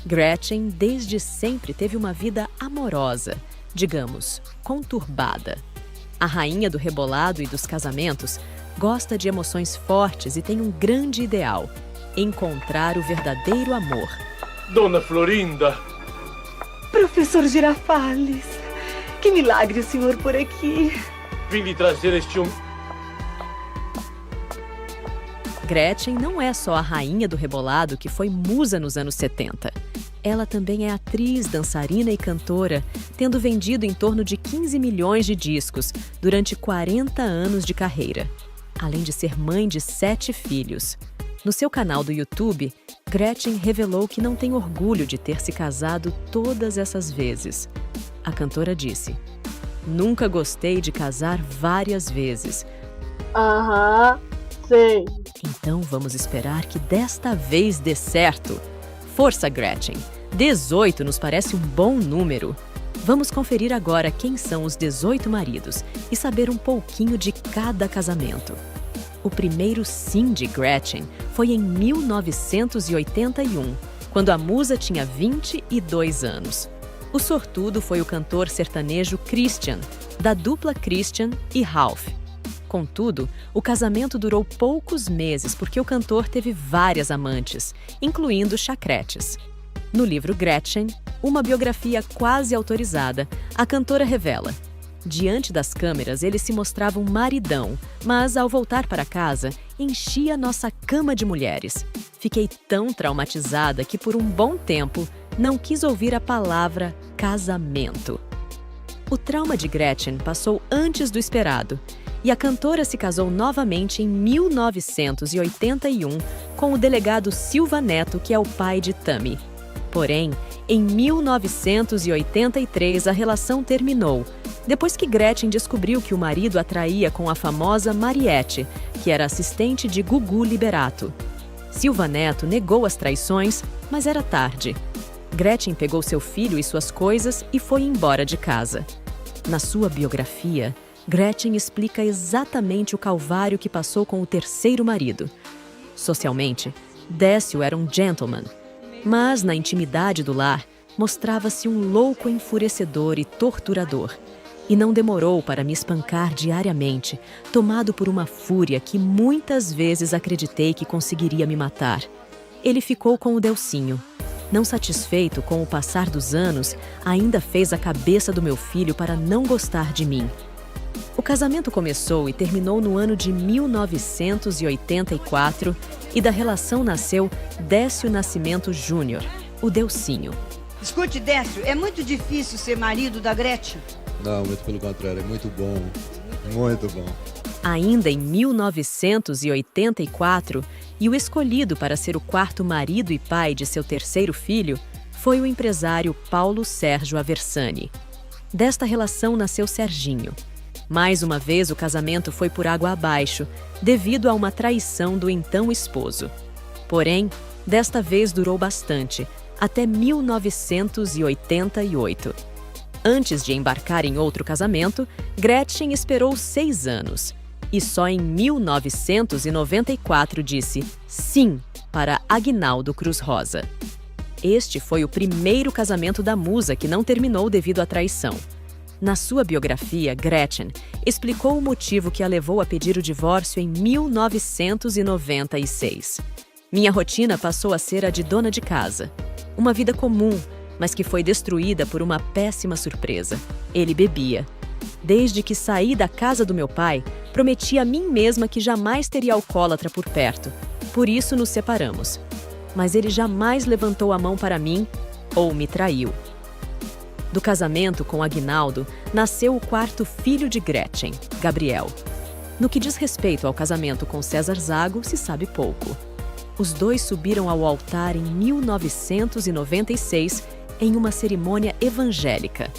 Gretchen desde sempre teve uma vida amorosa, digamos, conturbada. A rainha do rebolado e dos casamentos gosta de emoções fortes e tem um grande ideal: encontrar o verdadeiro amor. Dona Florinda! Professor Girafales, que milagre o senhor por aqui. Vim lhe trazer este Gretchen não é só a rainha do rebolado que foi musa nos anos 70. Ela também é atriz, dançarina e cantora, tendo vendido em torno de 15 milhões de discos durante 40 anos de carreira, além de ser mãe de 7 filhos. No seu canal do YouTube, Gretchen revelou que não tem orgulho de ter se casado todas essas vezes. A cantora disse: "Nunca gostei de casar várias vezes." Aham, sei. Então vamos esperar que desta vez dê certo. Força, Gretchen! 18 nos parece um bom número. Vamos conferir agora quem são os 18 maridos e saber um pouquinho de cada casamento. O primeiro sim de Gretchen foi em 1981, quando a musa tinha 22 anos. O sortudo foi o cantor sertanejo Christian, da dupla Christian e Ralph. Contudo, o casamento durou poucos meses porque o cantor teve várias amantes, incluindo chacretes. No livro Gretchen, uma biografia quase autorizada, a cantora revela: diante das câmeras ele se mostrava um maridão, mas ao voltar para casa, enchia nossa cama de mulheres. Fiquei tão traumatizada que por um bom tempo não quis ouvir a palavra casamento. O trauma de Gretchen passou antes do esperado, e a cantora se casou novamente em 1981 com o delegado Silva Neto, que é o pai de Tammy. Porém, em 1983 a relação terminou, depois que Gretchen descobriu que o marido a traía com a famosa Mariette, que era assistente de Gugu Liberato. Silva Neto negou as traições, mas era tarde. Gretchen pegou seu filho e suas coisas e foi embora de casa. Na sua biografia, Gretchen explica exatamente o calvário que passou com o terceiro marido. Socialmente, Décio era um gentleman, mas na intimidade do lar, mostrava-se um louco enfurecedor e torturador. E não demorou para me espancar diariamente, tomado por uma fúria que muitas vezes acreditei que conseguiria me matar. Ele ficou com o Delcinho. Não satisfeito com o passar dos anos, ainda fez a cabeça do meu filho para não gostar de mim. O casamento começou e terminou no ano de 1984 e da relação nasceu Décio Nascimento Júnior, o Delcinho. Escute, Décio, é muito difícil ser marido da Gretchen? Não, muito pelo contrário, é muito bom, muito bom. Ainda em 1984, e o escolhido para ser o quarto marido e pai de seu terceiro filho foi o empresário Paulo Sérgio Aversani. Desta relação nasceu Serginho. Mais uma vez, o casamento foi por água abaixo, devido a uma traição do então esposo. Porém, desta vez durou bastante, até 1988. Antes de embarcar em outro casamento, Gretchen esperou 6 anos. E só em 1994 disse sim para Aguinaldo Cruz Rosa. Este foi o primeiro casamento da musa que não terminou devido à traição. Na sua biografia, Gretchen explicou o motivo que a levou a pedir o divórcio em 1996. Minha rotina passou a ser a de dona de casa. Uma vida comum, mas que foi destruída por uma péssima surpresa. Ele bebia. Desde que saí da casa do meu pai, prometi a mim mesma que jamais teria alcoólatra por perto. Por isso nos separamos. Mas ele jamais levantou a mão para mim ou me traiu. Do casamento com Aguinaldo, nasceu o quarto filho de Gretchen, Gabriel. No que diz respeito ao casamento com César Zago, se sabe pouco. Os dois subiram ao altar em 1996, em uma cerimônia evangélica.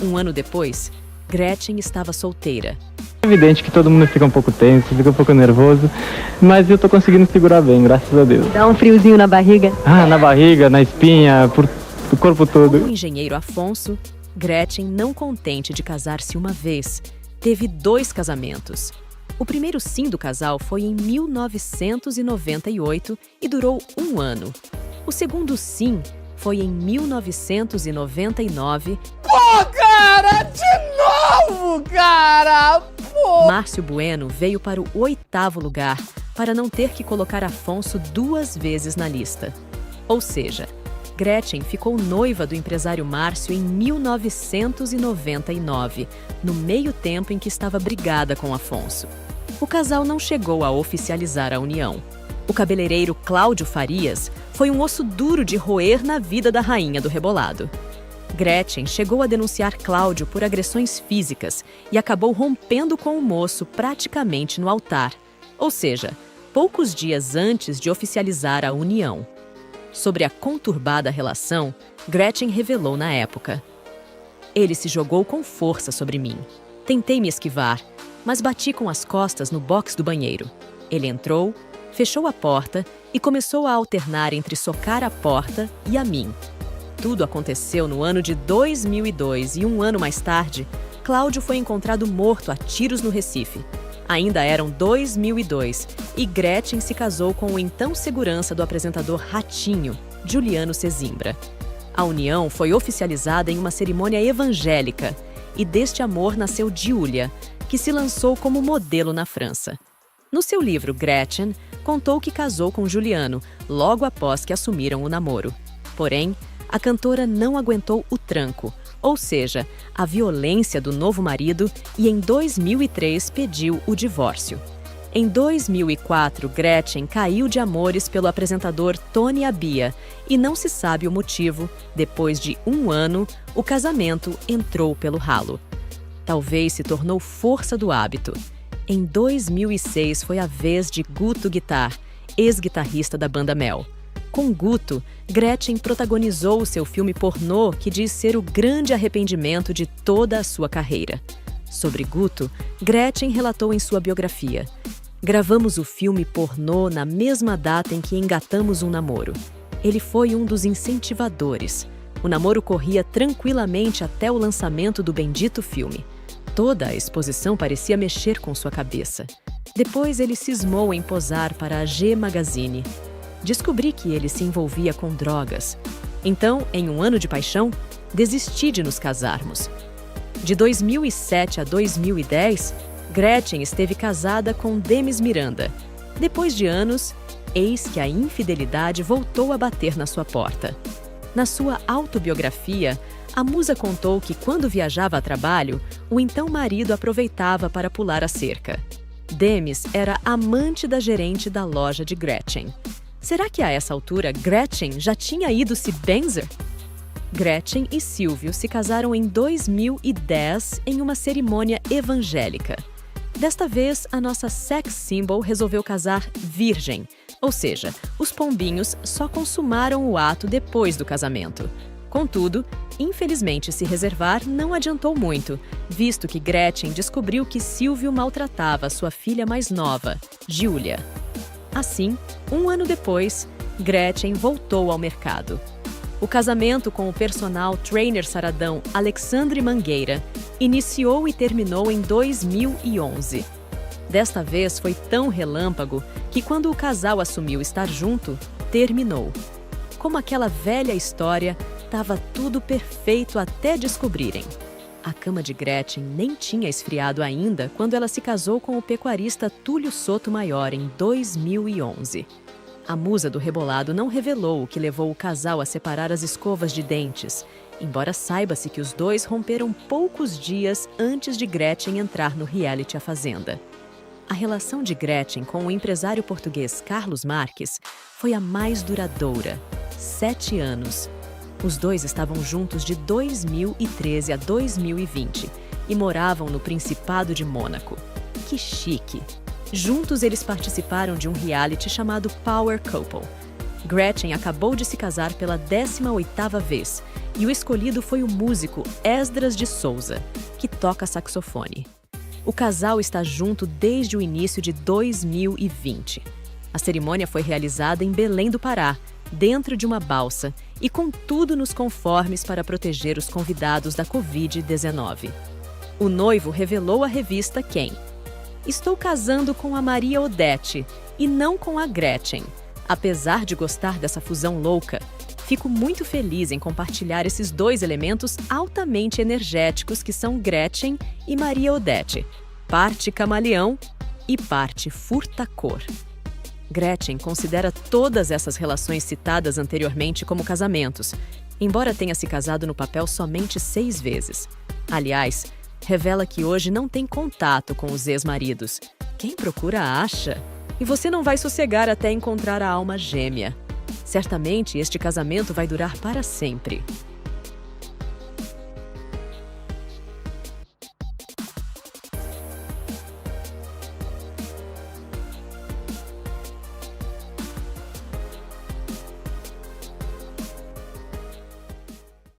Um ano depois, Gretchen estava solteira. É evidente que todo mundo fica um pouco tenso, fica um pouco nervoso, mas eu tô conseguindo segurar bem, graças a Deus. Dá um friozinho na barriga? Na barriga, na espinha, por o corpo todo. Com o engenheiro Afonso, Gretchen, não contente de casar-se uma vez, teve 2 casamentos. O primeiro sim do casal foi em 1998 e durou 1 ano. O segundo sim foi em 1999. Pô, cara! De novo, cara! Pô! Márcio Bueno veio para o 8º lugar para não ter que colocar Afonso 2 vezes na lista. Ou seja, Gretchen ficou noiva do empresário Márcio em 1999, no meio tempo em que estava brigada com Afonso. O casal não chegou a oficializar a união. O cabeleireiro Cláudio Farias foi um osso duro de roer na vida da rainha do rebolado. Gretchen chegou a denunciar Cláudio por agressões físicas e acabou rompendo com o moço praticamente no altar, ou seja, poucos dias antes de oficializar a união. Sobre a conturbada relação, Gretchen revelou na época: "Ele se jogou com força sobre mim. Tentei me esquivar, mas bati com as costas no box do banheiro. Ele entrou, fechou a porta e começou a alternar entre socar a porta e a mim. Tudo aconteceu no ano de 2002 e um ano mais tarde, Cláudio foi encontrado morto a tiros no Recife. Ainda eram 2002 e Gretchen se casou com o então segurança do apresentador Ratinho, Juliano Sesimbra. A união foi oficializada em uma cerimônia evangélica e deste amor nasceu Giulia, que se lançou como modelo na França. No seu livro Gretchen, contou que casou com Juliano logo após que assumiram o namoro. Porém, a cantora não aguentou o tranco, ou seja, a violência do novo marido, e em 2003 pediu o divórcio. Em 2004, Gretchen caiu de amores pelo apresentador Tony Abia e não se sabe o motivo. Depois de um ano, o casamento entrou pelo ralo. Talvez se tornou força do hábito. Em 2006 foi a vez de Guto Guitar, ex-guitarrista da banda Mel. Com Guto, Gretchen protagonizou o seu filme pornô que diz ser o grande arrependimento de toda a sua carreira. Sobre Guto, Gretchen relatou em sua biografia: "Gravamos o filme pornô na mesma data em que engatamos um namoro. Ele foi um dos incentivadores. O namoro corria tranquilamente até o lançamento do bendito filme. Toda a exposição parecia mexer com sua cabeça. Depois ele cismou em posar para a G Magazine. Descobri que ele se envolvia com drogas. Então, em um ano de paixão, desisti de nos casarmos." De 2007 a 2010, Gretchen esteve casada com Demis Miranda. Depois de anos, eis que a infidelidade voltou a bater na sua porta. Na sua autobiografia, a musa contou que quando viajava a trabalho, o então marido aproveitava para pular a cerca. Demis era amante da gerente da loja de Gretchen. Será que a essa altura Gretchen já tinha ido se benzer? Gretchen e Silvio se casaram em 2010 em uma cerimônia evangélica. Desta vez, a nossa sex symbol resolveu casar virgem, ou seja, os pombinhos só consumaram o ato depois do casamento. Contudo, infelizmente se reservar não adiantou muito, visto que Gretchen descobriu que Silvio maltratava sua filha mais nova, Giulia. Assim, um ano depois, Gretchen voltou ao mercado. O casamento com o personal trainer saradão Alexandre Mangueira iniciou e terminou em 2011. Desta vez foi tão relâmpago que quando o casal assumiu estar junto, terminou. Como aquela velha história, estava tudo perfeito até descobrirem. A cama de Gretchen nem tinha esfriado ainda quando ela se casou com o pecuarista Túlio Sotomayor em 2011. A musa do rebolado não revelou o que levou o casal a separar as escovas de dentes, embora saiba-se que os dois romperam poucos dias antes de Gretchen entrar no reality A Fazenda. A relação de Gretchen com o empresário português Carlos Marques foi a mais duradoura, 7 anos. Os dois estavam juntos de 2013 a 2020 e moravam no Principado de Mônaco. Que chique! Juntos, eles participaram de um reality chamado Power Couple. Gretchen acabou de se casar pela 18ª vez e o escolhido foi o músico Esdras de Souza, que toca saxofone. O casal está junto desde o início de 2020. A cerimônia foi realizada em Belém do Pará, dentro de uma balsa e com tudo nos conformes para proteger os convidados da Covid-19. O noivo revelou à revista Quem: "Estou casando com a Maria Odete e não com a Gretchen. Apesar de gostar dessa fusão louca, Fico muito feliz em compartilhar esses dois elementos altamente energéticos que são Gretchen e Maria Odete, parte camaleão e parte furta-cor. Gretchen considera todas essas relações citadas anteriormente como casamentos, embora tenha se casado no papel somente 6 vezes. Aliás, revela que hoje não tem contato com os ex-maridos. Quem procura acha. E você não vai sossegar até encontrar a alma gêmea. Certamente este casamento vai durar para sempre.